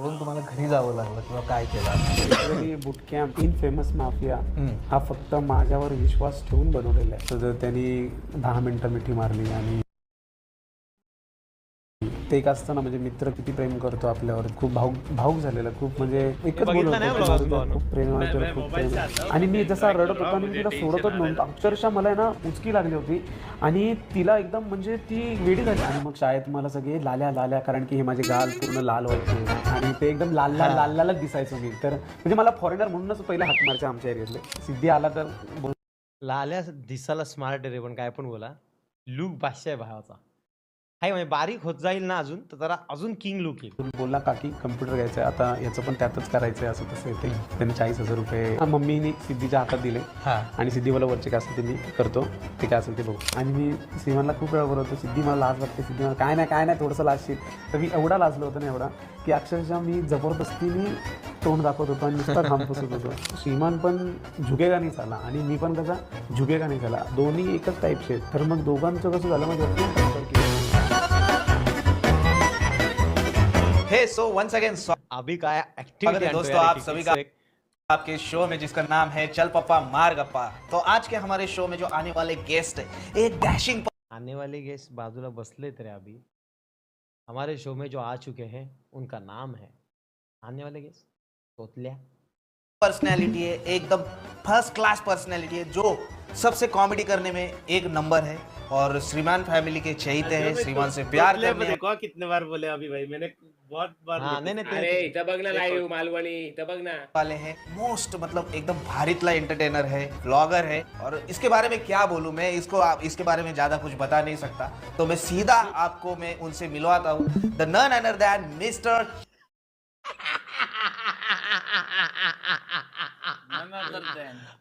म्हणून तुम्हाला घरी जावं लागलं किंवा काय केलं? Boot camp in famous mafia हा फक्त माझ्यावर विश्वास ठेवून बनवलेला आहे. तर त्यांनी 10 मिनिटं मिठी मारली आणि ते एक असतं ना, म्हणजे मित्र किती प्रेम करतो आपल्यावर, खूप भाऊक झालेला, खूप म्हणजे एकच बोलतो खूप प्रेम खूप प्रेम. आणि मी जसा रडत होता आणि तिला सोडतच नव्हतं, अक्षरशः मला आहे ना उचकी लागली होती आणि तिला एकदम म्हणजे ती वेडी झाली. आणि मग शाळेत मला सगळे लाल्या कारण की हे माझे गाल पूर्ण लाल व्हायचे आणि ते एकदम लालच दिसायचं मी. तर म्हणजे मला फॉरेनर म्हणूनच पहिले हाक मारचे आमच्या एरियातले. सिद्धी आला तर लाल्या दिसायला स्मार्ट आहे रे, पण काय पण बोला, लुक बादशाह आहे भावाचा. हाय म्हणजे बारीक होत जाईल ना अजून, तर जरा अजून किंग लुक येईल. बोलला काकी कम्प्युटर घ्यायचं आता, याचं पण त्यातच करायचं आहे असं तसं येते. त्यांनी 40,000 रुपये मम्मीने सिद्धीच्या हातात दिले आणि सिद्धी मला वरचे काय असेल ते मी करतो, ते काय असेल ते बघू. आणि मी श्रीमानला खूप वेळा बोलवतो, सिद्धी मला लाज वाटते, सिद्धी मला काय नाही थोडंसं लाजशील. तर मी एवढा लाजलो होतो ना, एवढा की अक्षरशः मी जबरदस्तीने तोंड दाखवत होतो आणि नुसता घाम पुसत होतो. श्रीमान पण झुकेगा नाही झाला आणि मी पण कसा झुकेगा नाही झाला, दोन्ही एकच टाईपचे आहेत. तर मग दोघांचं कसं झालं म्हणजे हे सो वंस अगेन अभी काय स्वागत है दोस्तों आप सभी का आपके शो में जिसका नाम है चल पप्पा मार गप्पा। तो आज के हमारे शो में जो आने वाले गेस्ट है एक डैशिंग आने वाले गेस्ट बाजूला बसले थे अभी हमारे शो में जो आ चुके हैं, उनका नाम है आने वाले गेस्ट तोतल्या। पर्सनैलिटी है, एकदम फर्स्ट क्लास पर्सनैलिटी है जो सबसे कॉमेडी करने में एक नंबर है और श्रीमान फैमिली के चहेते हैं, श्रीमान से प्यार करने देखो कितने बार बोले अभी भाई, मैंने बहुत बार हाँ, नहीं अरे इथं बघ ना लाईव्ह मालवणी, इथं बघ ना वाले हैं। मोस्ट मतलब एकदम भारीतला एंटरटेनर है, ब्लॉगर है और इसके बारे में क्या बोलूं मैं, इसके बारे में ज्यादा कुछ बता नहीं सकता। तो मैं सीधा आपको मैं उनसे मिलवाता हूँ, the none other than mister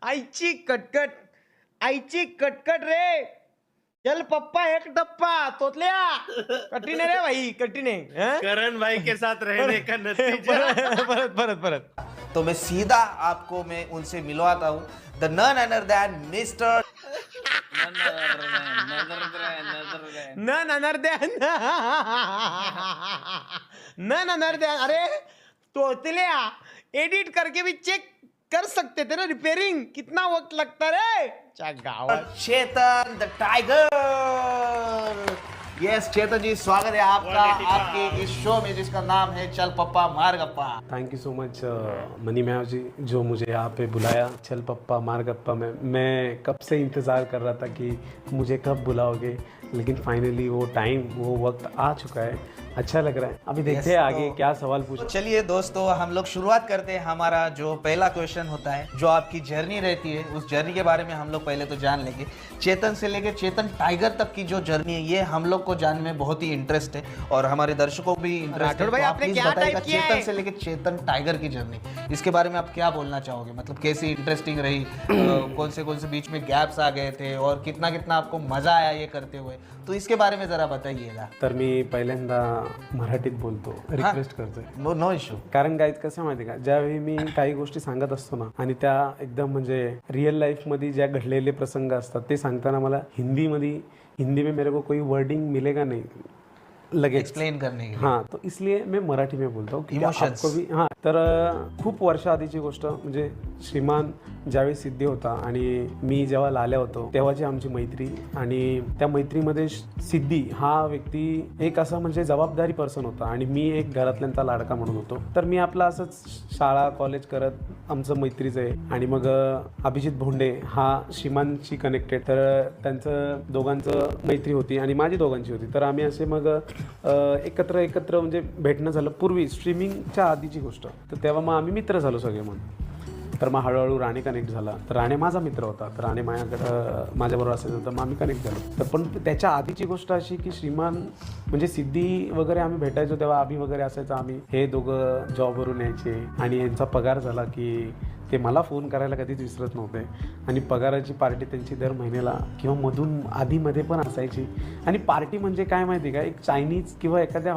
आईची कटकट रे, चल पप्पा एक टप्पा तोतल्या। कठीण आहे रे भाई, कठीण आहे हं? करण भाई के साथ रहने का नतीजा परत तो मैं सीधा आपको मैं उनसे मिलवाता हूँ, the none other than Mister ननरद्या अरे तोतल्या एडिट करके भी चेक कर सकते थे ना, रिपेयरिंग कितना वक्त लगता रे च्या गावात। Chetan the tiger. Yes Chetan ji, स्वागत है आपका आपके इस शो में जिसका नाम है चल पप्पा मार गप्पा। थैंक यू सो मच मनी मैव जी, जो मुझे यहाँ पे बुलाया चल पप्पा मार गप्पा में। मैं कब से इंतज़ार कर रहा था कि मुझे कब बुलाओगे, लेकिन फाइनली वो टाइम वो वक्त आ चुका है। अच्छा लग रहा है। अभी देखते हैं आगे क्या सवाल पूछ। चलिए दोस्तों, हम लोग शुरुआत करते हैं। हमारा जो पहला क्वेश्चन होता है, जो आपकी जर्नी रहती है, उस जर्नी के बारे में हम लोग पहले तो जान लेंगे। चेतन से लेकर चेतन टाइगर तक की जो जर्नी है, ये हम लोग को जानने में बहुत ही इंटरेस्ट है और हमारे दर्शकों को भी इंटरेस्ट है। भाई, तो आप आपने प्लीज क्या बताइएगा टाइप किया चेतन है? से लेकर चेतन टाइगर की जर्नी, इसके बारे में आप क्या बोलना चाहोगे? मतलब कैसी इंटरेस्टिंग रही, कौन से बीच में गैप्स आ गए थे और कितना कितना आपको मजा आया ये करते हुए, तो इसके बारे में जरा बताइएगा। तर मी पहिल्यांदा मराठीत बोलतो, रिक्वेस्ट करतोय। No issue. कारण काय कसं माहिती का, ज्यावेळी मी काही गोष्टी सांगत असतो ना आणि त्या एकदम म्हणजे रिअल लाईफ मध्ये ज्या घडलेले प्रसंग असतात ते सांगताना मला हिंदी में मेरे को कोई वर्डिंग मिलेगा नहीं लगे एक्सप्लेन करने के लिए। हाँ, तो इसलिए मैं मराठी में बोलता हूँ क्योंकि Emotions. आपको भी हाँ। तर खूप वर्ष आधीची गोष्ट म्हणजे श्रीमान ज्यावेळी सिद्धी होता आणि मी जेव्हा लाल्या होतो तेव्हाची आमची मैत्री, आणि त्या मैत्रीमध्ये सिद्धी हा व्यक्ती एक असा म्हणजे जबाबदारी पर्सन होता आणि मी एक घरातल्यांचा लाडका म्हणून होतो। तर मी आपला असंच शाळा कॉलेज करत आमचं मैत्रीचं आहे आणि मग अभिजित भोंडे हा श्रीमानशी कनेक्टेड, तर त्यांचं दोघांचं मैत्री होती आणि माझी दोघांची होती। तर आम्ही असे मग एकत्र म्हणजे भेटणं झालं पूर्वी स्ट्रीमिंगच्या आधीची गोष्ट। तर तेव्हा मग आम्ही मित्र झालो सगळे म्हणून। तर मग हळूहळू राणे कनेक्ट झाला, तर राणे माझा मित्र होता, तर राणे माझ्याबरोबर असायचं, तर मग आम्ही कनेक्ट झालो। तर पण त्याच्या आधीची गोष्ट अशी की श्रीमान म्हणजे सिद्धी वगैरे आम्ही भेटायचो तेव्हा अभि वगैरे असायचं, आम्ही हे दोघं जॉबवरून यायचे आणि यांचा पगार झाला की ते मला फोन करायला कधीच विसरत नव्हते आणि पगाराची पार्टी त्यांची दर महिन्याला किंवा मधून आधीमध्ये पण असायची। आणि पार्टी म्हणजे काय माहिती का, एक चायनीज किंवा एखाद्या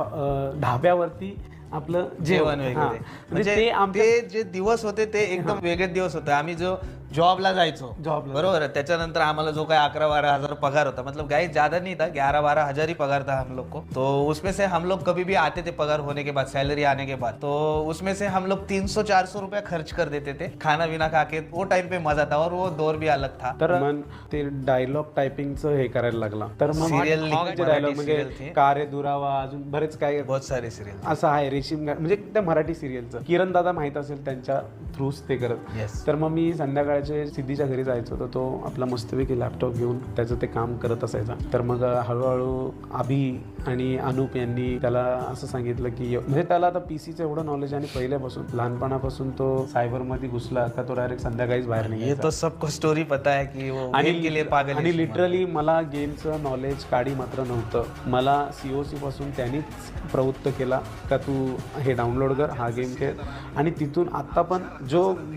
ढाब्यावरती आपलं जेवण वगैरे, म्हणजे म्हणजे ते जे दिवस होते ते एकदम वेगळे दिवस होते। आम्ही जो जॉबला जायचो जॉबला बरोबर. त्याच्यानंतर आम्हाला जो काय 11-12 हजार पगार होता, मतलब गाइस ज्यादा नहीं था, 11-12 हजार ही पगार था हम लोग को. तो उसमें से हम लोग कभी भी आते थे पगार होने के बाद, सैलरी आने के बाद, तो उसमें से हम लोग 300-400 रुपया खर्च कर देते थे खाना बिना खा के. वो टाइम पे मजा था और वो दौर भी अलग था. तर मग ते डायलॉग टायपिंगचं हे करायला लागला. तर मग Serial डायलॉग म्हणजे serial थे. कारे दुरावा अजून बरेच काय बहुत सारे सिरियल. असं आहे रेशीम म्हणजे त्या मराठी सिरियलचं किरण दादा माहित असेल त्यांच्या थ्रूच ते करत. Yes. तर मग मी संध्याकाळचे सिद्धीच्या घरी जायचो तर तो आपला मस्तपैकी लॅपटॉप घेऊन त्याचं ते काम करत असायचा. तर मग हळूहळू अभि आणि अनुप यांनी त्याला असं सांगितलं की म्हणजे त्याला आता पीसीचं एवढं नॉलेज आणि पहिल्यापासून लहानपणापासून तो सायबरमध्ये घुसला का तो डायरेक्ट संध्याकाळीच बाहेर ये निघायचा. तो सबको स्टोरी पता है की वो game के लिए पागल है आणि श्रीमान. लिटरली मला गेमचं नॉलेज काडी मात्र नव्हतं. मला COC पासून त्यांनीच प्रवृत्त केला का तू हे डाउनलोड कर, हा गेम खेळ. आणि तिथून आता पण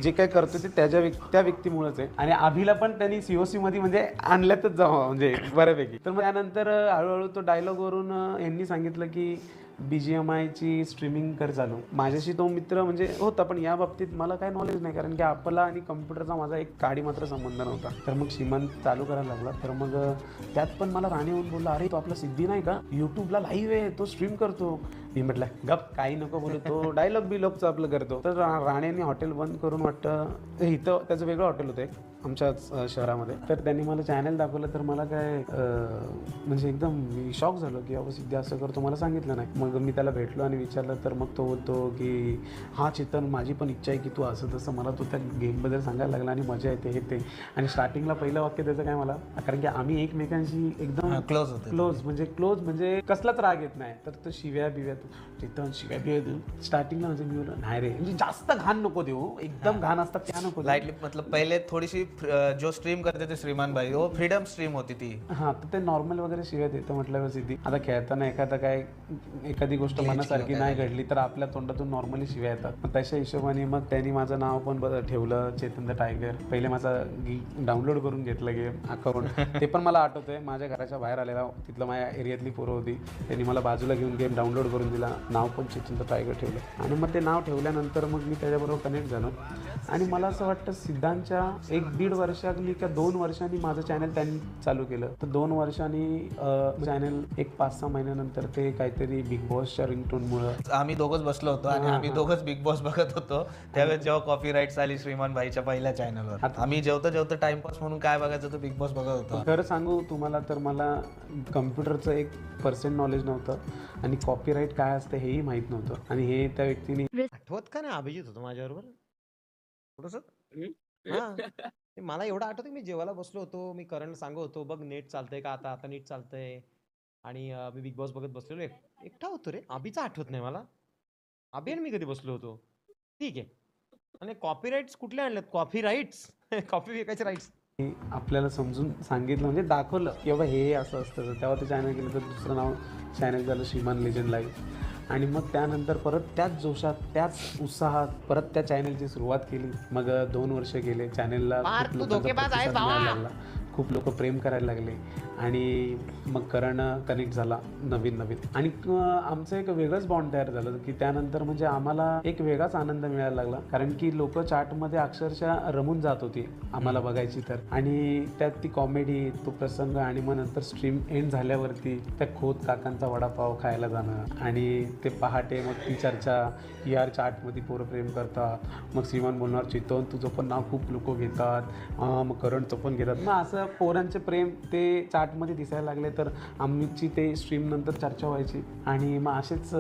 जे काय करतो ते त्या व्यक्तीमुळेच आहे. आणि अभिला पण त्यांनी COC मध्ये म्हणजे आणल्यातच जावं म्हणजे बऱ्यापैकी. तर मग त्यानंतर हळूहळू तो डायलॉग वरून यांनी सांगितलं की BGMI ची स्ट्रीमिंग कर चालू. माझ्याशी तो मित्र म्हणजे होता पण या बाबतीत मला काय नॉलेज नाही कारण की आपला आणि कम्प्युटरचा माझा एक काडी मात्र संबंध नव्हता. तर मग श्रीमान चालू करायला लागला. तर मग त्यात पण मला राणे येऊन बोलला, अरे तो आपला सिद्धी नाही का यूट्यूबला लाईव्ह आहे, तो स्ट्रीम करतो. मी म्हटलं गप काही नको बोलू, तो डायलॉग बिलॉगचं आपलं करतो. तर राणेंनी हॉटेल बंद करून वाटतं इथं त्याचं वेगळं हॉटेल होतं एक आमच्याच शहरामध्ये. तर त्यांनी मला चॅनल दाखवलं तर मला काय म्हणजे एकदम शॉक झालो की अहो सिद्धी असं करतो, मला सांगितलं नाही. मग मी त्याला भेटलो आणि विचारलं तर मग तो बोलतो की हा चेतन माझी पण इच्छा आहे की तू असं तसं. मला तो त्या गेमबद्दल सांगायला लागला आणि मजा येते हे ते. आणि स्टार्टिंगला पहिलं वाक्य त्याचं काय मला कारण की आम्ही एकमेकांशी एकदम क्लोज होते. क्लोज म्हणजे कसलाच राग येत नाही. तर तो शिव्या बिव्या चेतन शिव्या बिव्या देऊ स्टार्टिंगला म्हणजे मी बोललो नाही रे म्हणजे जास्त घाण नको देऊ, एकदम घाण असतात त्या नको देऊ. लाइटली मतलब पहले थोड़ी सी जो स्ट्रीम करते थे श्रीमान भाई, वो फ्रीडम स्ट्रीम होती थी. हा तर ते नॉर्मल वगैरे शिव्या देतं म्हटल्यावर सिद्धी. आता खेळताना एखादी गोष्ट मनासारखी नाही घडली तर आपल्या तोंडातून नॉर्मली शिव्या येतात. मग तशा हिशोबाने मग त्यांनी माझं नाव पण ठेवलं चेतन द टायगर. पहिले माझा डाउनलोड करून घेतलं गेम अकाउंट ते पण मला आठवतंय. माझ्या घराच्या बाहेर आलेला तिथलं माझ्या एरियातली पोरं होती, त्यांनी मला बाजूला घेऊन गेम डाउनलोड करून दिला. नाव पण चेतन द टायगर ठेवलं आणि मग ते नाव ठेवल्यानंतर मग मी त्याच्याबरोबर कनेक्ट झालो. आणि मला असं वाटतं सिद्धांच्या 1-1.5 वर्षांनी का 2 वर्षांनी माझं चॅनल त्यांनी चालू केलं. तर 2 वर्षांनी चॅनल एक 5-6 महिन्यानंतर ते काहीतरी बिग बॉसच्या रिंगटोनमुळं आम्ही दोघंच बसलो होतो आणि आम्ही दोघंच बिग बॉस बघत होतो. त्यावेळेस जेव्हा कॉपीराईट्स आली श्रीमान भाईच्या पहिल्या चॅनलवर, आम्ही जेवता टाइमपास म्हणून काय बघायचं तो बिग बॉस बघत होतो. खरं सांगू तुम्हाला तर मला कम्प्युटरचं 1% नॉलेज नव्हतं आणि कॉपीराईट काय असतं हेही माहीत नव्हतं. आणि हे त्या व्यक्तीने आठवत का नाही अभिजित होतो माझ्याबरोबर थोडस. हा मला एवढं आठवतं की मी जेवायला बसलो होतो, मी करणला सांगत होतो बघ नेट चालतंय का आता नीट चालतंय. आणि मी बिग बॉस बघत बसलेलो एकटा होतो रे. अभिचा आठवत नाही मला. अभि आणि मी कधी बसलो होतो ठीक आहे. आणि कॉपीराईट्स कुठले आणलेत? कॉपीराईट्स कॉपी विकायचे राईट्स आपल्याला समजून सांगितलं म्हणजे दाखवलं की बाबा हे असं असतं. तेव्हा ते चॅनल केलं तर दुसरं नाव चॅनल झालं श्रीमान लेजंड लाईव्ह. आणि मग त्यानंतर परत त्याच जोशात त्याच उत्साहात परत त्या चॅनलची सुरुवात केली. मग 2 वर्ष गेले चॅनलला लागला, खूप लोक प्रेम करायला लागले. आणि मग करण कनेक्ट झाला नवीन. आणि आमचं एक वेगळंच बॉन्ड तयार झालं की त्यानंतर म्हणजे आम्हाला एक वेगळाच आनंद मिळायला लागला कारण की लोक चॅटमध्ये अक्षरशः रमून जात होती आम्हाला बघायची तर. आणि त्यात ती कॉमेडी तो प्रसंग आणि मग नंतर स्ट्रीम एंड झाल्यावरती त्या खोत काकांचा वडापाव खायला जाणं आणि ते पहाटे मग ती चर्चा की यार चॅटमध्ये पोरं प्रेम करतात. मग श्रीमान बोलणार चेतन तुझं पण नाव खूप लोक घेतात, मग करणचं पण घेतात. मग असं पोरांचे प्रेम ते चार्टमध्ये दिसायला लागले. तर आमची ते स्ट्रीम नंतर चर्चा व्हायची. आणि मग असेच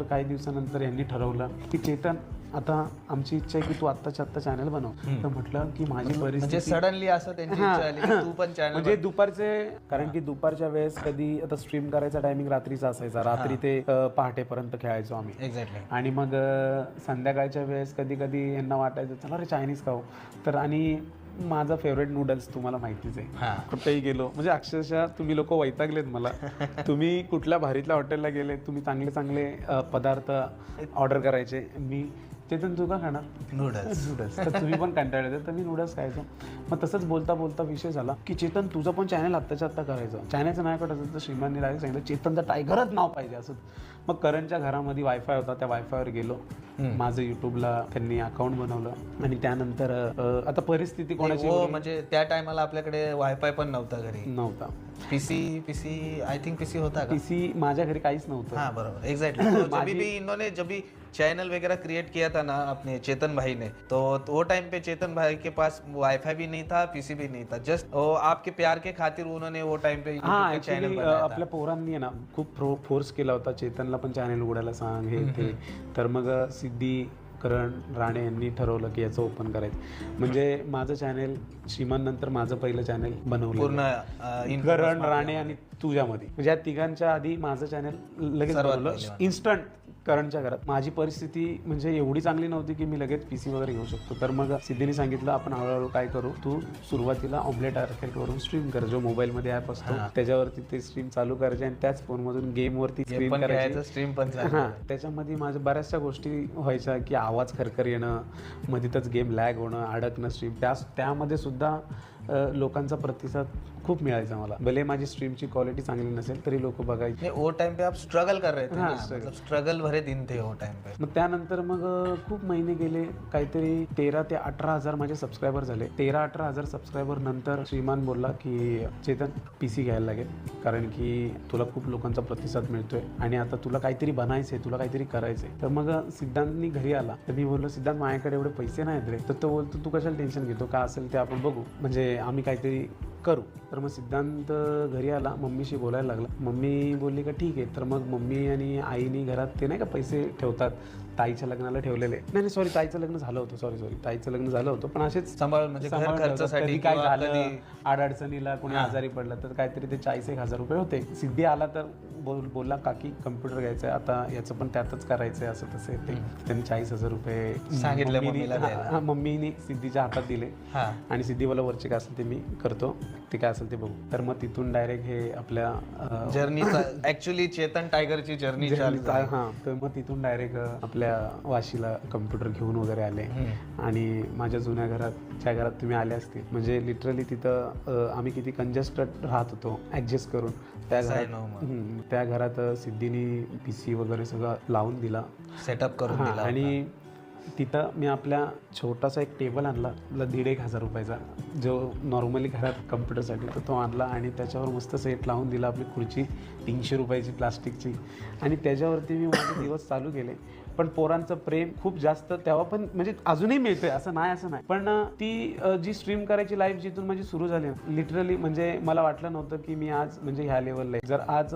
काही दिवसानंतर यांनी ठरवलं की चेतन आता आमची इच्छा आहे की तू आत्ताच्या आत्ता चॅनल बनव. तर म्हटलं की माझी परिस्थिती सडनली असं त्यांची इच्छा आली की तू पण चॅनल म्हणजे दुपारचे कारण की दुपारच्या वेळेस कधी आता स्ट्रीम करायचा टायमिंग रात्रीचा असायचा. रात्री ते पहाटेपर्यंत खेळायचो आम्ही. एक्झॅक्टली. आणि मग संध्याकाळच्या वेळेस कधी यांना वाटायचं चला रे चायनीज खाऊ. तर आणि माझा फेवरेट नूडल्स तुम्हाला माहितीच आहे. कुठेही गेलो म्हणजे अक्षरशः तुम्ही लोक वैतागलेत मला. तुम्ही कुठल्या भारीतल्या हॉटेलला गेले तुम्ही चांगले चांगले पदार्थ ऑर्डर करायचे. मी चेतन तू का खाणार नूडल्स तर तुम्ही पण कंटाळले तर मी नूडल्स खायचो. मग तसंच बोलता बोलता विषय झाला की चेतन तुझं पण चॅनल आत्ताच्या आत्ता करायचं. चॅनलचं नाव काढायचं तर श्रीमाननी डायरेक्ट सांगितलं चेतन द टायगरच नाव पाहिजे असं. मग करणच्या घरामध्ये वायफाय होता, त्या वायफायवर गेलो. माझं युट्यूबला त्यांनी अकाउंट बनवलं आणि त्यानंतर आता परिस्थिती कोणाची म्हणजे त्या टायमाला आपल्याकडे वायफाय पण नव्हता घरी, नव्हता. पीसी आय थिंक पीसी होता का? पीसी माझ्या घरी काहीच नव्हतं. हाँ बराबर एग्जैक्टली. तो जब भी इन्होंने जब भी चैनल वगैरह क्रिएट किया था ना अपने चेतन भाई ने, तो वो टाइम पे चेतन भाई के पास वाईफाई भी नहीं था, पीसी भी नहीं था. जस्ट आपके प्यार के खातिर उन्होंने वो टाइम पे हा चैनल ऍक्च्युली बनाया था. आपल्या पोरांनी आहे ना खूप फोर्स केला होता, चेतनला पण चॅनल उघडायला सांग हे ते. तर मग सिद्धी, करण, राणे यांनी ठरवलं की याचं ओपन करायचं. म्हणजे माझं चॅनल श्रीमान नंतर माझं पहिलं चॅनल बनवलं पूर्ण करण, राणे आणि तुझ्यामध्ये, म्हणजे या तिघांच्या आधी माझं चॅनल लगेच बनवलं इन्स्टंट. करणच्या घरात माझी परिस्थिती म्हणजे एवढी चांगली नव्हती की मी लगेच पीसी वगैरे घेऊ शकतो. तर मग सिद्धीने सांगितलं आपण हळूहळू काय करू, तू सुरुवातीला ऑम्लेट आर्केड वरून स्ट्रीम कर, जो मोबाईलमध्ये ॲप असतो त्याच्यावरती ते स्ट्रीम चालू करायचे आणि त्याच फोनमधून गेमवरती स्ट्रीम करायचं. स्ट्रीम पण हां, त्याच्यामध्ये माझ्या बऱ्याचशा गोष्टी व्हायच्या की आवाज खरखर येणं, मध्येच गेम लॅग होणं, अडकणं स्ट्रीम. त्यामध्ये सुद्धा लोकांचा प्रतिसाद खूप मिळायचा मला. भले माझी स्ट्रीमची क्वालिटी चांगली नसेल तरी लोक बघायचे. वो टाइम पे आप स्ट्रगल कर रहे थे हाँ, ना, मतलब स्ट्रगल भरे दिन थे वो टाइम पे. मग त्यानंतर मग खूप महिने गेले, काहीतरी 13 ते 18 हजार माझे सबस्क्रायबर झाले. 13-18 हजार सबस्क्रायबर नंतर श्रीमान बोलला की चेतन पीसी घ्यायला लागेल, कारण की तुला खूप लोकांचा प्रतिसाद मिळतोय आणि आता तुला काहीतरी बनायचंय, तुला काहीतरी करायचंय. तर मग सिद्धांतनी घरी आला, तर मी बोललो सिद्धांत माझ्याकडे एवढे पैसे नाहीत रे. तर तो बोलतो तू कशाला टेन्शन घेतो, का असेल ते आपण बघू, म्हणजे आम्ही काहीतरी करू. तर मग सिद्धांत घरी आला, मम्मीशी बोलायला लागला. मम्मी बोलली का ठीक आहे. तर मग मम्मी आणि आईनी घरात ते नाही का पैसे ठेवतात, ताईच्या लग्नाला ठेवलेले. नाही सॉरी, ताईचं लग्न झालं होतं, सॉरी ताईचं लग्न झालं होतं, पण असेच सांभाळ म्हणजे घर खर्चासाठी कधी काय किंवा झालं, अडचणीला कोणी आजारी पडलं तर काहीतरी ते 40-1 हजार रुपये होते. सिद्धी आला तर बोलला काकी कम्प्युटर घ्यायचा आहे, आता याचं पण त्यातच करायचंय असं तसं ते. त्यांनी 40,000 रुपये सांगितलं मम्मीने सिद्धीच्या हातात दिले आणि सिद्धी मला वरचे काय असेल ते मी करतो, ते काय असेल ते बघू. तर मग तिथून डायरेक्ट हे आपल्या जर्नीचा ऍक्च्युली चेतन टायगरची जर्नी हां, तर मग तिथून डायरेक्ट आपल्या वाशीला कम्प्युटर घेऊन वगैरे आले. आणि माझ्या जुन्या घरात, ज्या घरात तुम्ही आले असतील, म्हणजे लिटरली तिथं आम्ही किती कंजेस्टेड राहत होतो ऍडजस्ट करून. त्या घरात सिद्धीनी पीसी वगैरे सगळं लावून दिला, सेटअप करून दिला. आणि तिथं मी आपल्या छोटासा एक टेबल आणला 1,500-1 हजार रुपयाचा, जो नॉर्मली घरात कम्प्युटरसाठी, तर तो आणला आणि त्याच्यावर मस्त सेट लावून दिला. आपली खुर्ची 300 रुपयाची प्लास्टिकची, आणि त्याच्यावरती मी माझे दिवस चालू केले. पण पोरांचं प्रेम खूप जास्त तेव्हा पण, म्हणजे अजूनही मिळतंय असं नाही, पण ती जी स्ट्रीम करायची लाईफ जिथून माझी सुरू झाली लिटरली, म्हणजे मला वाटलं नव्हतं की मी आज म्हणजे ह्या लेवलला. जर आज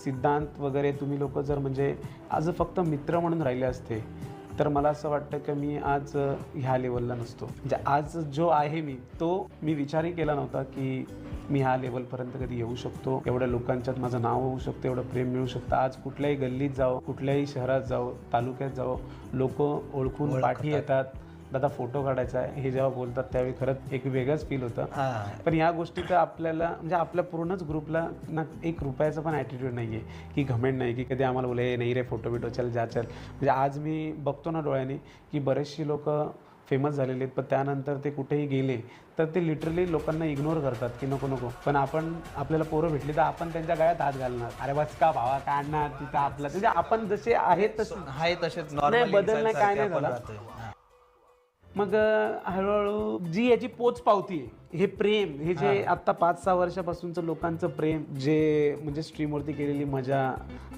सिद्धांत वगैरे तुम्ही लोक जर म्हणजे आज फक्त मित्र म्हणून राहिले असते तर मला असं वाटतं की मी आज ह्या लेवलला नसतो. म्हणजे आज जो आहे मी विचारही केला नव्हता की मी ह्या लेवलपर्यंत कधी येऊ शकतो, एवढ्या लोकांच्यात माझं नाव होऊ शकतं, एवढं प्रेम मिळू शकतं. आज कुठल्याही गल्लीत जावं, कुठल्याही शहरात जावं, तालुक्यात जावं, लोक ओळखून पाठी येतात, दादा फोटो काढायचा आहे, हे जेव्हा बोलतात त्यावेळी खरंच एक वेगळंच फील होतं. पण या गोष्टीचं आपल्याला म्हणजे आपल्या पूर्णच ग्रुपला ना 1 रुपयाचा पण ॲटिट्यूड नाही आहे की घमेंड नाही की कधी आम्हाला बोले नाही रे फोटो बिटो चल. म्हणजे आज मी बघतो ना डोळ्याने की बरेचशी लोक फेमस झालेले आहेत, पण त्यानंतर ते कुठेही गेले तर ते लिटरली लोकांना इग्नोर करतात की नको. पण आपण आपल्याला पोरं भेटली तर आपण त्यांच्या गळ्यात हात घालणार, अरे बस का भावा काढणार तिथं आपलं, म्हणजे आपण जसे आहेत तसेच नॉर्मल बदल नाही, काय नाही झाला. मग हळूहळू जी याची पोच पावती आहे, हे प्रेम, हे जे आत्ता 5-6 वर्षापासूनचं लोकांचं प्रेम, जे म्हणजे स्ट्रीमवरती केलेली मजा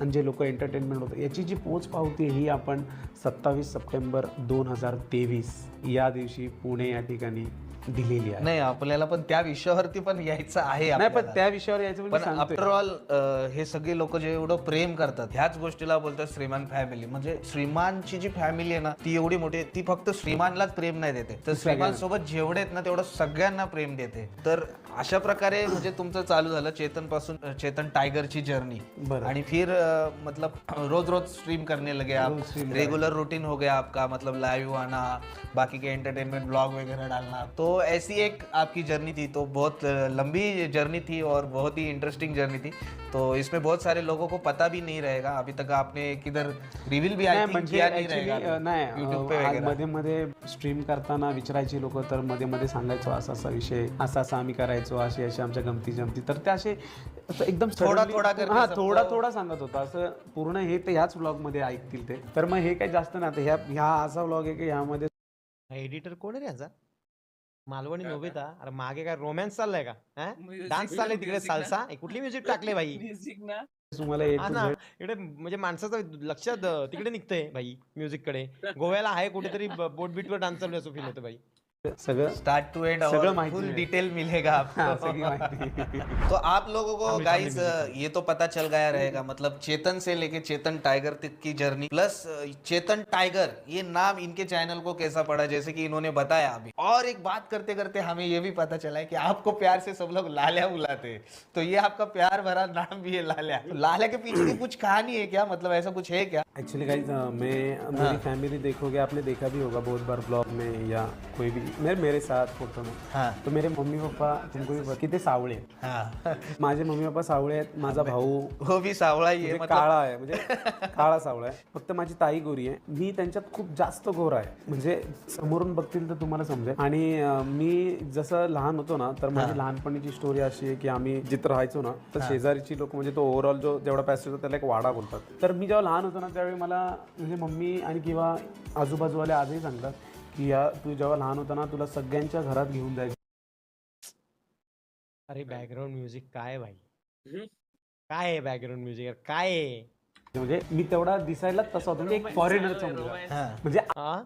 आणि जे लोक एंटरटेनमेंट होतं, याची जी पोच पावती ही आपण 27 सप्टेंबर 2023 या दिवशी पुणे या ठिकाणी दिलेली आहे. नाही, आपल्याला पण त्या विषयावरती पण यायचं आहे. नाही, पण त्या विषयावर यायचं पण आफ्टर ऑल हे सगळे लोक जे एवढं प्रेम करतात, ह्याच गोष्टीला बोलतात श्रीमान फॅमिली. म्हणजे श्रीमानची जी फॅमिली आहे ना ती एवढी मोठी, ती फक्त श्रीमानलाच प्रेम नाही देते, तर श्रीमान सोबत जेवढे आहेत ना तेवढं सगळ्यांना प्रेम देते. तर अशा प्रकारे म्हणजे तुमचं चालू झालं चेतन पासून, चेतन टाइगर की जर्नी. आणि फिर मतलब रोज स्ट्रीम करने लगे आप, रेगुलर रूटीन हो गया आपका, मतलब लाइव आना, बाकी के एंटरटेनमेंट ब्लॉग वगैरह डालना. तो ऐसी एक आपकी जर्नी थी, तो बहुत लंबी जर्नी थी और बहुत ही इंटरेस्टिंग जर्नी थी। तो इसमें बहुत सारे लोगों को पता भी नहीं रहेगा अभी तक, आपने किधर रिव्हील भी नाही म्हणजे किया नहीं ऍक्च्युली रहेगा नाही YouTube पे वगैरह। मध्ये मध्ये स्ट्रीम करताना विचारायची लोक, तर मध्ये मध्ये सांगायचो असा असा विषय, असं असं आम्ही करायचो, अशी अशी आमच्या गमती जमती, तर त्या असे असं एकदम थोडा suddenly- थोडा करके हा सबको- थोडा थोडा सांगत होता, असं पूर्ण हे ते ह्याच व्लॉग मध्ये ऐकतील ते, तर मग हे काही जास्त नाही. आता ह्या असा व्लॉग आहे की ह्यामध्ये एडिटर कोण आहे रे याचा? मालवणी नोबिता. अरे मागे काय रोमॅन्स चाललाय का? डान्स चाललाय तिकडे, साल्सा कुठली म्युझिक टाकले भाई? तुम्हाला A हा to ना, Z इकडे म्हणजे माणसाचं लक्ष तिकडे निघतंय भाई म्युझिक कडे. गोव्याला आहे कुठेतरी बोट बीटवर डान्स चालू आहे असं फील होतं भाई. सगळं स्टार्ट टू एंड सगळं और माहिती फुल मिळेल. डिटेल मिलेगा हा, आपको। सगळी माहिती. तो आप लोगों को हमें गाइस सामने ये तो पता चल गया रहेगा, मतलब चेतन से लेके चेतन टाइगर तक की जर्नी, प्लस चेतन टाइगर ये नाम इनके चैनल को कैसा पड़ा, जैसे कि इन्होंने बताया अभी। और एक बात करते करते हमें ये भी पता चला है कि आपको प्यार से सब लोग लाल्या बुलाते हैं, तो ये आपका प्यार भरा नाम भी है लाल्या। तो लाल्या के पीछे की कुछ कहानी है क्या, मतलब ऐसा कुछ है क्या? एक्चुअली गाइज मेरी फैमिली देखोगे, आपने देखा भी होगा बहुत बार ब्लॉग में या कोई भी मेरे साथ फोटो में, हाँ तो मेरे मम्मी पप्पा तुमको भी पता की ते सावळे आहेत. हाँ माझे मम्मी पप्पा सावळे आहेत, माझा भाऊ वो भी सावळा ही है, म्हणजे मतलब काळा आहे, म्हणजे काळा सावळा आहे. फक्त माझी ताई गोरी आहे, मी त्यांच्यात खूप जास्त गोरा आहे, म्हणजे समोरून बघतील तर तुम्हाला समजेल. आणि मी जसं लहान होतो ना, तर माझी लहानपणीची स्टोरी अशी आहे की आम्ही जिथं राहायचो ना, तर शेजारीची लोक, म्हणजे तो ओव्हरऑल जो जेवढा पॅसेज होता त्याला एक वाडा बोलतात. तर मी जेव्हा लहान होतो ना, त्यावेळी मला म्हणजे मम्मी आणि किंवा आजूबाजूवाले आजही सांगतात की या तू जेव्हा लहान होता ना, तुला सगळ्यांच्या घरात घेऊन जायचं. अरे बॅकग्राऊंड म्युझिक काय भाई? काय आहे बॅकग्राऊंड म्युझिक? काय आहे? म्हणजे मी तेवढा दिसायला तसा होतो, म्हणजे एक फॉरेनरचा मुलगा, हाँ म्हणजे हा?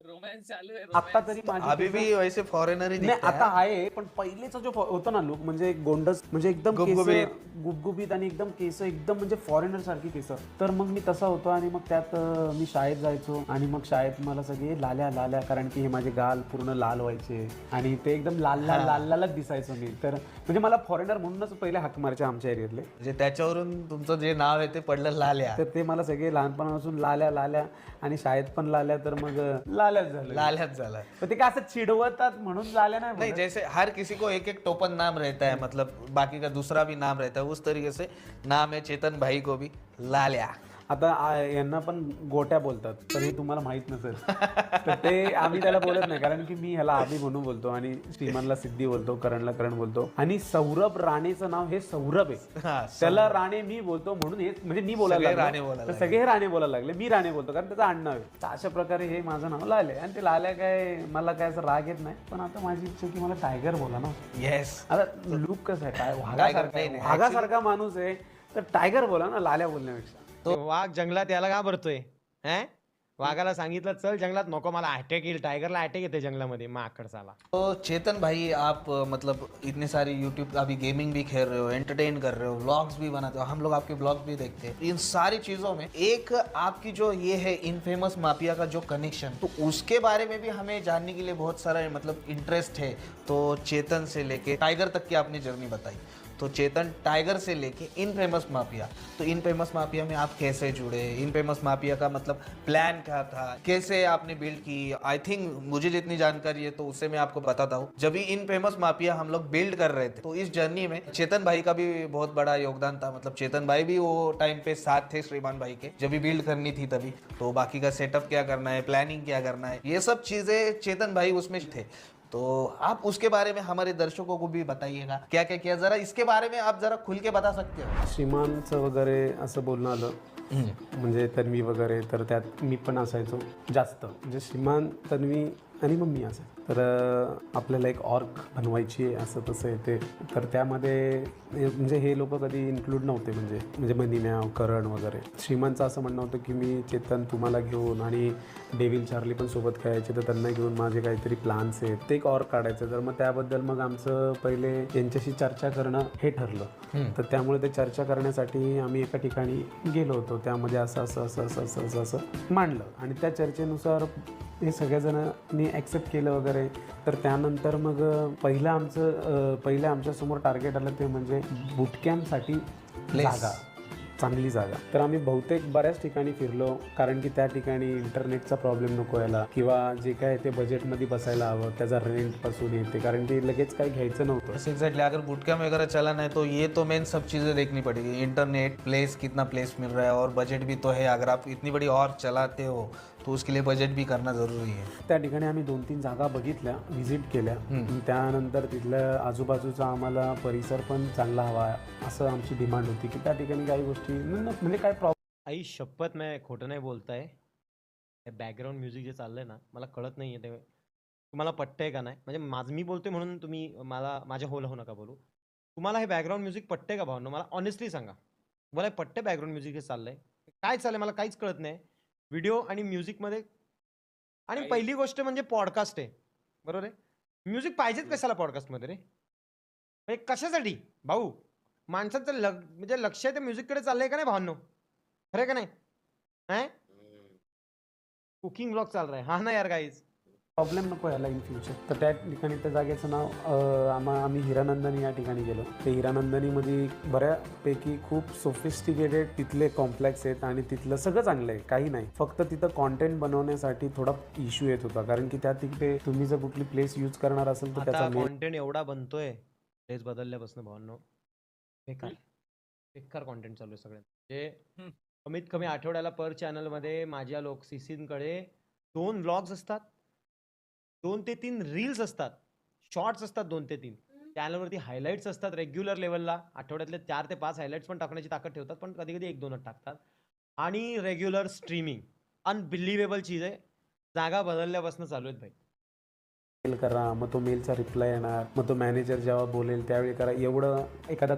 रोमॅन्स चालू आहे आता तरी माझी अभी केस- भी वैसे फॉरेनर ही नाही दिखता आता है। आहे, पण पहिलेचा जो होता ना लुक, म्हणजे एक गोंडस, म्हणजे एकदम गुबगुबीत. गुबगुबीत आणि एकदम केस एकदम म्हणजे फॉरेनर सारखी केस. तर मग मी तसा होतो आणि मग त्यात मी शाळेत जायचो आणि मग शाळेत मला सगळे लाल्या लाल्या, कारण की हे माझे गाल पूर्ण लाल व्हायचे आणि ते एकदम लाल लाल लाल लालच दिसायचो मी. तर म्हणजे मला फॉरेनर म्हणूनच पहिले हाक मारायचे आमच्या एरियातले. म्हणजे त्याच्यावरून तुमचं जे नाव आहे ते पडलं लाल्या. तर ते मला सगळे लहानपणापासून लाल्या लाल्या आणि शाळेत पण लाल्या, तर मग लाल्याच झालं. लाल्याच झाला. तर ते काय असं चिडवतात म्हणून लाल्या नाही नहीं, बोलत. जैसे हर किसी को एक एक टोपन नाम रहता है, मतलब बाकी का दूसरा भी नाम रहता है, उस तरीके से नाम है चेतन भाई को भी लाल्या. आता यांना पण गोट्या बोलतात, तर हे तुम्हाला माहित नसेल. तर ते आम्ही त्याला बोलत नाही, कारण की मी ह्याला आबी म्हणून बोलतो आणि श्रीमानला सिद्धी बोलतो, करणला करण बोलतो. आणि सौरभ राणेचं नाव हे सौरभ आहे, हा, त्याला राणे मी बोलतो म्हणून हे म्हणजे मी बोलायला सगळे राणे लागलो. बोलायला तर सगळे राणे बोलायला लागले, मी राणे बोलतो कारण त्याचं आडनाव आहे. तर अशा प्रकारे हे माझं नाव लाल्या. आणि ते लाल्या काय, मला काय असं राग येत नाही, पण आता माझी इच्छा की मला टायगर बोला ना. येस. आता लुक कसं आहे, काय नाही, नाही, वाघासारखा माणूस आहे, तर टायगर बोला ना लाल्या बोलण्यापेक्षा. तो वाघ जंगलात याला का भरतोय? वाघाला सांगितलं चल जंगलात, नको मला अटॅक येईल. टायगरला अटॅक येते जंगलामध्ये, माकड साला. तो चेतन भाई, आप मतलब इतने सारे यूट्यूब, अभी गेमिंग भी खेल रहे हो, एंटरटेन कर रहे हो, व्लॉग्स भी बनाते हो, हम लोग आपके व्लॉग्स भी देखते हैं। इन सारी चीज़ों में एक आपकी जो ये है इनफेमस माफिया का जो कनेक्शन, तो उसके बारे में भी हमें जानने के लिए बहुत सारा मतलब इंटरेस्ट है। तो चेतन से लेके टाइगर तक की आपने जर्नी बताई, तो चेतन टाइगर से लेके इनफेमस माफिया, तो इनफेमस माफिया में आप कैसे जुड़े, इनफेमस माफिया का मतलब प्लान क्या था, कैसे आपने बिल्ड की? आई थिंक मुझे जितनी जानकारी है तो उससे मैं आपको बताता हूँ। जब भी इनफेमस माफिया हम लोग बिल्ड कर रहे थे, तो इस जर्नी में चेतन भाई का भी बहुत बड़ा योगदान था। मतलब चेतन भाई भी वो टाइम पे साथ थे श्रीमान भाई के, जब भी बिल्ड करनी थी तभी, तो बाकी का सेटअप क्या करना है, प्लानिंग क्या करना है, ये सब चीज़ें चेतन भाई उसमें थे। तो आप उसके बारे में हमारे दर्शकों को भी बताइएगा, क्या क्या किया, जरा इसके बारे में आप जरा खुल के बता सकते हो? श्रीमानचं वगैरे असं बोलणं आलं, म्हणजे तन्वी वगैरे, तर त्यात मी पण असायचो जास्त. म्हणजे श्रीमान, तन्वी आणि मम्मी असायचं. तर आपल्याला एक ऑर्क बनवायची आहे, असं तसं येते. तर त्यामध्ये म्हणजे हे लोक कधी इन्क्लूड नव्हते, म्हणजे मनीम्याव, करण वगैरे. श्रीमानचं असं म्हणणं होतं की मी चेतन तुम्हाला घेऊन आणि डेव्हिल चार्ली पण सोबत खेळायचे, तर त्यांना घेऊन माझे काहीतरी प्लॅन्स आहेत, ते एक ऑर्क काढायचं. तर मग त्याबद्दल मग आमचं पहिले यांच्याशी चर्चा करणं हे ठरलं. तर त्यामुळे ते चर्चा करण्यासाठी आम्ही एका ठिकाणी गेलो होतो. त्यामध्ये असं असं असं असं असं असं असं मांडलं आणि त्या चर्चेनुसार हे सगळेजणांनी ॲक्सेप्ट केलं वगैरे. तर त्यानंतर मग पहिलं आमच्यासमोर टार्गेट आलं ते म्हणजे बूटकॅम्पसाठी जागा, चांगली जागा. तर आम्ही बहुतेक बऱ्याच ठिकाणी फिरलो, कारण की त्या ठिकाणी इंटरनेटचा प्रॉब्लेम नको यायला किंवा जे काय ते बजेटमध्ये बसायला हवं, त्याचा रेंट पासून येते, कारण की लगेच काही घ्यायचं नव्हतं. बस एग्जैक्टली, अगर बूट कैंप वगैरह चलाना है तो ये तो मेन सब चीज़ें देखनी पड़ेगी. इंटरनेट, प्लेस, कितना प्लेस मिल रहा है और बजट भी तो है. अगर आप इतनी बड़ी और चलाते हो तो उसके लिए बजट भी करना ज़रूरी है. त्या ठिकाणी आम्ही 2-3 जागा बघितल्या, व्हिजिट केल्या. त्यानंतर तिथल्या आजूबाजूचा आम्हाला परिसर पण चांगला हवा असं आमची डिमांड होती, की त्या ठिकाणी काही गोष्टी म्हणजे काय प्रॉब्लेम. आई शपथ मैं खोटं नाही बोलताय. बॅकग्राऊंड म्युझिक जे चाललंय ना, मला कळत नाहीये ते तुम्हाला पटतंय का नाही. म्हणजे माझं मी बोलतोय म्हणून तुम्ही मला माझ्या होला हो नका बोलू. तुम्हाला हे बॅकग्राऊंड म्युझिक पटतंय का भावनो? मला ऑनेस्टली सांगा. मला हे पटतंय बॅकग्राऊंड म्युझिक हे चाललंय? काय चाललंय मला काहीच कळत नाही. व्हिडिओ आणि म्युझिकमध्ये. आणि पहिली गोष्ट म्हणजे पॉडकास्ट आहे, बरोबर आहे. म्युझिक पाहिजेच कशाला पॉडकास्टमध्ये रे? म्हणजे कशासाठी भाऊ? माणसाचं म्हणजे लक्ष आहे ते म्युझिककडे चाललंय का नाही भावांनो? खरं का नाही? कुकिंग ब्लॉग चाल रहा है हा ना यार गाईज. प्रॉब्लेम नको यायला इन फ्युचर. तर त्या ठिकाणी त्या जागेचं नाव आम्ही हिरानंदनी या ठिकाणी गेलो. ते हिरानंदनीमध्ये बऱ्यापैकी खूप सोफिस्टिकेटेड तिथले कॉम्प्लेक्स आहेत आणि तिथलं सगळं चांगलं आहे, काही नाही. फक्त तिथं कॉन्टेंट बनवण्यासाठी थोडा इश्यू येत होता, कारण की त्या तिकडे तुम्ही जर कुठली प्लेस यूज करणार असेल तर त्याचा कॉन्टेंट एवढा बनतोय प्लेस बदलल्यापासून भावांनो, बेकार कॉन्टेंट चालू आहे सगळ्यात. म्हणजे कमीत कमी आठवड्याला पर चॅनलमध्ये माझ्या सीसींकडे 2 व्लॉग्स असतात, 2 ते 3 रील्स असतात, शॉर्ट्स असतात 2 ते 3. चॅनलवरती हायलाईट्स असतात रेग्युलर लेवलला. आठवड्यातले 4 ते 5 हायलाईट्स पण टाकण्याची ताकद ठेवतात, पण कधी कधी 1-2च टाकतात. आणि रेग्युलर स्ट्रीमिंग अनबिलिव्हेबल चीज आहे. जागा बदलल्यापासून चालू आहेत भाई. मेल करा, मग तो मेलचा रिप्लाय येणार, मग तो मॅनेजर जेव्हा बोलेल त्यावेळी करा. एवढं एखादा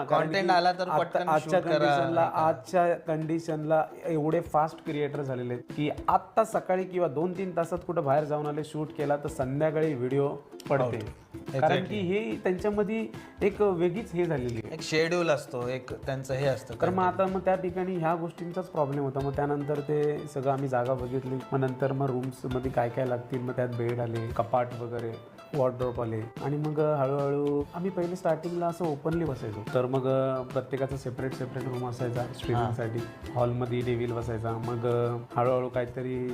Content आला तर पटकन आजच्या shoot करा. आजच्या कंडिशनला एवढे फास्ट क्रिएटर झालेले आहेत की आत्ता सकाळी किंवा 2-3 तासात कुठं बाहेर जाऊन आले, शूट केला तर संध्याकाळी व्हिडिओ पडते. कारण की हे त्यांच्यामध्ये एक वेगळीच हे झालेली आहे, एक शेड्यूल असतो, एक त्यांचं हे असतं. तर मग त्या ठिकाणी ह्या गोष्टींचाच प्रॉब्लेम होता. मग त्यानंतर ते सगळं आम्ही जागा बघितली. मग नंतर मग रूम्समध्ये काय काय लागतील, मग त्यात बेड आले, कपाट वगैरे, वॉर्डरोब आले. आणि मग हळूहळू आम्ही पहिले स्टार्टिंगला असं ओपनली बसायचो. तर मग प्रत्येकाचा सेपरेट रूम असायचा स्ट्रीमिंगसाठी. हॉलमध्ये डेव्हिल बसायचा. मग हळूहळू काहीतरी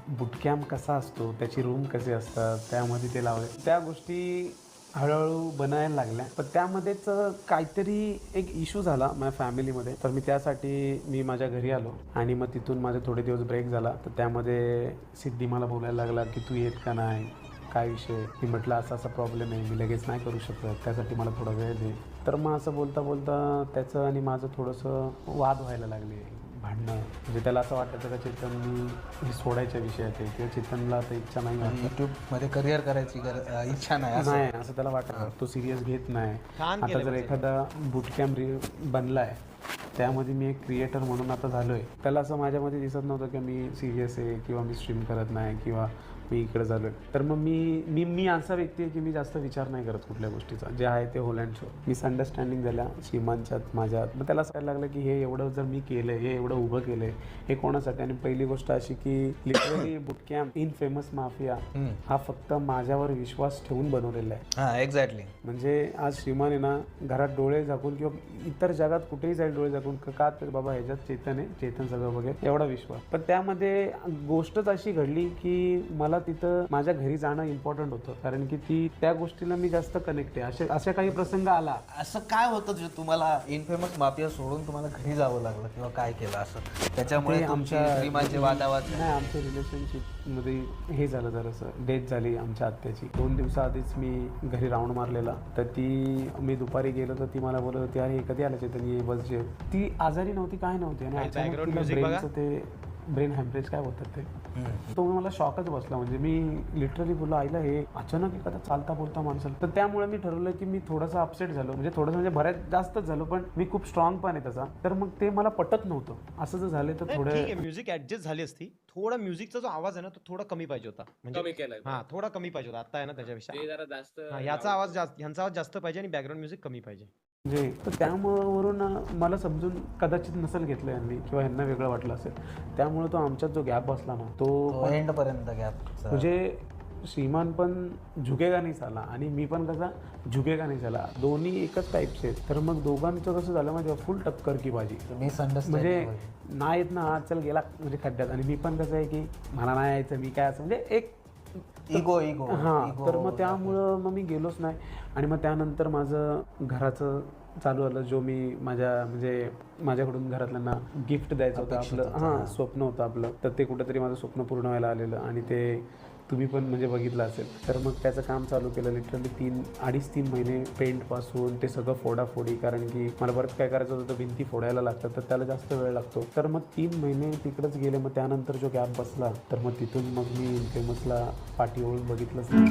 बूटकॅम्प कसा असतो, त्याची रूम कसे असतात, त्यामध्ये ते लावले. त्या गोष्टी हळूहळू बनायला लागल्या. पण त्यामध्येच काहीतरी एक इश्यू झाला माझ्या फॅमिलीमध्ये. तर मी माझ्या घरी आलो आणि मग तिथून माझे थोडे दिवस ब्रेक झाला. तर त्यामध्ये सिद्धी मला बोलायला लागला की तू येत का नाही, काय विषय. मी म्हटलं असा प्रॉब्लेम आहे, मी लगेच नाही करू शकत, त्यासाठी मला थोडा वेळ दे. तर मग असं बोलता बोलता त्याचं आणि माझं थोडंसं वाद व्हायला लागले, भांडणं. म्हणजे त्याला असं वाटायचं का चेतन हे सोडायच्या विषयात आहे किंवा चेतनला आता इच्छा नाही आहे, यूट्यूबमध्ये करिअर करायची इच्छा नाही असं त्याला वाटतं. तो सिरियस घेत नाही. आता जर एखादा बूटकॅम्प बनला आहे, त्यामध्ये मी एक क्रिएटर म्हणून आता झालो आहे, त्याला असं माझ्यामध्ये दिसत नव्हतं की मी सिरियस आहे किंवा मी स्ट्रीम करत नाही किंवा मी इकडे झालो आहे. तर मग मी असा व्यक्ती आहे की मी जास्त विचार नाही करत कुठल्या गोष्टीचा. जे आहे ते होल अँड शो. मिसअंडरस्टँडिंग झाल्या श्रीमानच्यात माझ्यात. मग त्याला सांगायला लागलं की हे एवढं जर मी केलं आहे, हे एवढं उभं केलं आहे, हे कोणासाठी. आणि पहिली गोष्ट अशी की लिटरली बूटकॅम्प इन फेमस माफिया हा फक्त माझ्यावर विश्वास ठेवून बनवलेला आहे. हां, एक्झॅक्टली. म्हणजे आज श्रीमान आहे ना, घरात डोळे झाकून किंवा इतर जगात कुठेही जाईल डोळे झाकून का तर बाबा ह्याच्यात चेतन आहे, चेतन सगळं बघेल, एवढा विश्वास. पण त्यामध्ये गोष्टच अशी घडली की मला तिथं माझ्या घरी जाणं इम्पॉर्टंट होतं, कारण की त्या गोष्टीला मी जास्त कनेक्ट आहे. अशा काही प्रसंग आला. असं काय होतं जे तुम्हाला इनफेमस माफिया सोडून तुम्हाला घरी जावं लागलं किंवा काय केलं असं, त्याच्यामुळे आमच्या श्रीमानचे वादावाद नाही. आमच्या रिलेशनशिपमध्ये हे झालं, जरासं डेथ झाली आमच्या आत्याची. 2 दिवसाआधीच मी घरी राऊंड मारलेला. तर मी दुपारी गेलो तर ती मला बोलत होती, अरे कधी आलं चेतन, ये बस जे. ती आजारी नव्हती, काय नव्हती. आणि अचानक ब्रेनचं ते ब्रेन हॅमरेज काय बोलतात ते, तो मला शॉकच बसला. म्हणजे मी लिटरली बोललो आईला, हे अचानक एखादा चालता बोलता माणसाला. तर त्यामुळे मी ठरवलं की मी थोडासा अपसेट झालो, म्हणजे बऱ्याच जास्तच झालो, पण मी खूप स्ट्रॉंग पण आहे तसा. तर मग ते मला पटत नव्हतं. असं जर झालं तर थोडं म्युझिक ऍडजस्ट झाली असती. थोडा म्युझिकचा जो आवाज आहे ना, तो थोडा कमी पाहिजे होता. म्हणजे थोडा कमी पाहिजे होता. आता आहे ना त्याच्यापेक्षा याचा आवाज ह्यांचा आवाज जास्त पाहिजे आणि बॅकग्राऊंड म्युझिक कमी पाहिजे. म्हणजे तर त्यामुळं मला समजून कदाचित नसेल घेतलं यांनी किंवा यांना वेगळं वाटलं असेल. त्यामुळे तो आमच्यात जो गॅप बसला ना, तो एंड पर्यंत गॅप. म्हणजे श्रीमान पण झुकेगा नाही साला आणि मी पण कसा झुकेगा नाही साला, दोन्ही एकच टाईपचे आहेत. तर मग दोघांचं कसं झालं माहिती फुल टक्कर की भाजी. म्हणजे नाही येत ना हा चल गेला म्हणजे खड्ड्यात, आणि मी पण कसं आहे की मला नाही यायचं, मी काय असं म्हणजे एक इगो हां. तर मग त्यामुळं मग मी गेलोच नाही. आणि मग त्यानंतर माझं घराचं चालू झालं, जो मी म्हणजे माझ्याकडून घरातल्यांना गिफ्ट द्यायचं होतं आपलं, हां स्वप्न होतं आपलं, तर ते कुठंतरी माझं स्वप्न पूर्ण व्हायला आलेलं आणि ते तुम्ही पण म्हणजे बघितलं असेल. तर मग त्याचं काम चालू केलं लिटरली 2.5-3 महिने पेंटपासून ते सगळं फोडाफोडी, कारण की मला बरंच काय करायचं होतं, तर भिंती फोडायला लागतात तर त्याला जास्त वेळ लागतो. तर मग 3 महिने तिकडंच गेले. मग त्यानंतर जो गॅप बसला तर मग तिथून मग मी फेमसला पाठी ओळून बघितलंच नाही.